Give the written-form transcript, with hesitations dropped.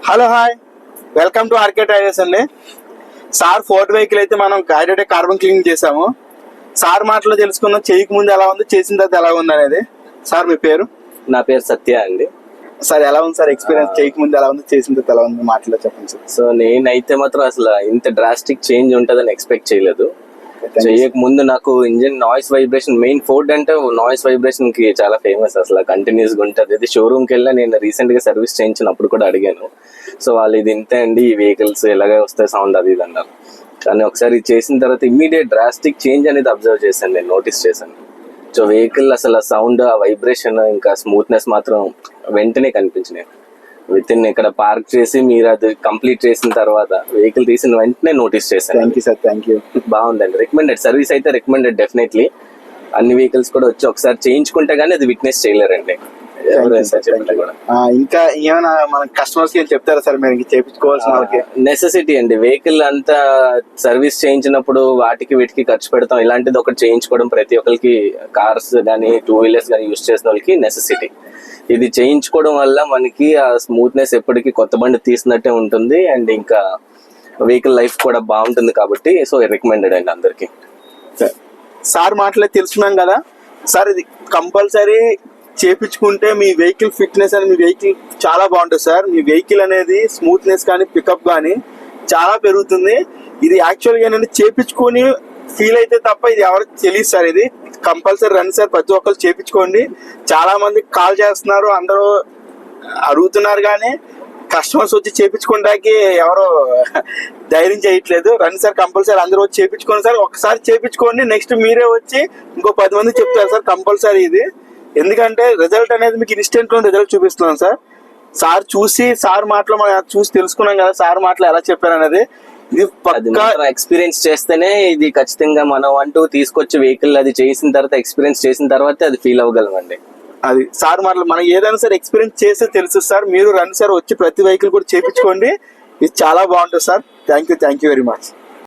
Hello hi, welcome to RK tyres అండి. Sir Ford vehicle అయితే మనం కార్బన్ క్లీనింగ్ చేసాము. సార్ మాటలో తెలుసుకుందాం, చేయక ముందు ఎలా ఉంది, చేసిన తర్వాత ఎలా ఉంది అనేది. సార్ మీ పేరు? నా పేరు సత్య అండి. సార్ ఎలా ఉంది సార్ ఎక్స్పీరియన్స్? చేయక ముందు ఎలా ఉంది, చేసిన తర్వాత ఎలా ఉంది, మాటలో చెప్పండి సార్. సో నేనైతే మాత్రం అసలు ఇంత డ్రాస్టిక్ చేంజ్ ఉంటుందని ఎక్స్పెక్ట్ చేయలేదు. చేయక ముందు నాకు engine noise vibration, main Ford అంటే నాయిస్ వైబ్రేషన్ కి చాలా ఫేమస్, అసలు కంటిన్యూస్ గా ఉంటుంది. ఇది షోరూమ్ కి వెళ్ళినా నేను రీసెంట్ గా సర్వీస్ చేయించినప్పుడు కూడా అడిగాను. సో వాళ్ళు ఇది ఇంతే అండి, ఈ వెహికల్స్ ఎలాగే వస్తాయి సౌండ్ అది ఇది అన్నారు. కానీ ఒకసారి చేసిన తర్వాత ఇమ్మీడియట్ డ్రాస్టిక్ చేంజ్ అనేది అబ్జర్వ్ చేశాను, నేను నోటీస్ చేశాను. సో వెహికల్ అసలు సౌండ్, ఆ వైబ్రేషన్, ఇంకా స్మూత్నెస్ మాత్రం వెంటనే కనిపించినాయి. విత్ ఇన్ ఇక్కడ పార్క్ చేసి మీరు అది కంప్లీట్ చేసిన తర్వాత వెహికల్ తీసిన వెంటనే నోటీస్ చేశాను. Thank you sir, thank you. బాగుందండి, రికమెండెడ్ సర్వీస్ అయితే రికమెండెడ్ డెఫినెట్లీ. అన్ని వెహికల్స్ కూడా వచ్చి ఒకసారి చేయించుకుంటే గానీ అది విట్నెస్ చేయలేరండి. ఇంకా ఏమైనా మన కస్టమర్స్ కి చెప్తారా సార్ మీరు చేయించుకోవాల్సిన వాళ్ళకి? నెసెసిటీ అండి, వెహికల్ అంతా సర్వీస్ చేయించినప్పుడు వాటికి వీటికి ఖర్చు పెడతాం. ఇలాంటిది ఒకటి చేయించుకోవడం ప్రతి ఒక్కరికి, కార్స్ కానీ టూ వీలర్స్ కానీ యూజ్ చేసిన వాళ్ళకి నెసెసిటీ. ఇది చేయించుకోవడం వల్ల మనకి ఆ స్మూత్నెస్ ఎప్పటికీ కొత్త బండి తీసినట్టే ఉంటుంది, అండ్ ఇంకా వెహికల్ లైఫ్ కూడా బాగుంటుంది. కాబట్టి సో రికమెండెడ్ అండి అందరికి. సార్ మాటలే తెలుసుకున్నాం కదా సార్, ఇది కంపల్సరీ చేపించుకుంటే మీ వెహికల్ ఫిట్నెస్ అనేది, మీ వెహికల్ చాలా బాగుంటుంది సార్. మీ వెహికల్ అనేది స్మూత్నెస్ కానీ పికప్ కానీ చాలా పెరుగుతుంది. ఇది యాక్చువల్గా ఏంటంటే చేపించుకొని ఫీల్ అయితే తప్ప ఇది ఎవరికి తెలియదు సార్. ఇది కంపల్సరీ రండి సార్, ప్రతి ఒక్కరు చేపించుకోండి. చాలా మంది కాల్ చేస్తున్నారు, అందరూ అడుగుతున్నారు, కానీ కస్టమర్స్ వచ్చి చేపించుకోవడానికి ఎవరో ధైర్యం చేయట్లేదు. రండి సార్, కంపల్సరీ అందరూ వచ్చి చేపించుకోండి సార్. ఒకసారి చేపించుకోండి, నెక్స్ట్ మీరే వచ్చి ఇంకో 10 మంది చెప్తారు సార్ కంపల్సరీ ఇది. ఎందుకంటే రిజల్ట్ అనేది మీకు ఇన్స్టెంట్ లో రిజల్ట్ చూపిస్తున్నాను సార్. సార్ చూసి, సార్ మాటలో మనం చూసి తెలుసుకున్నాం కదా సార్ మాటలు ఎలా చెప్పారు అనేది. ఇది పక్కా ఎక్స్పీరియన్స్ చేస్తేనే ఇది ఖచ్చితంగా మనం అంటూ తీసుకొచ్చి వెహికల్ అది చేసిన తర్వాత, ఎక్స్పీరియన్స్ చేసిన తర్వాత అది ఫీల్ అవ్వగలమండి. అది సార్ మాటలు మనం ఏదైనా సరే ఎక్స్పీరియన్స్ చేస్తే తెలుసు సార్. మీరు రండి సార్, వచ్చి ప్రతి వెహికల్ కూడా చేపించుకోండి. ఇది చాలా బాగుంటుంది sir. Thank you very much.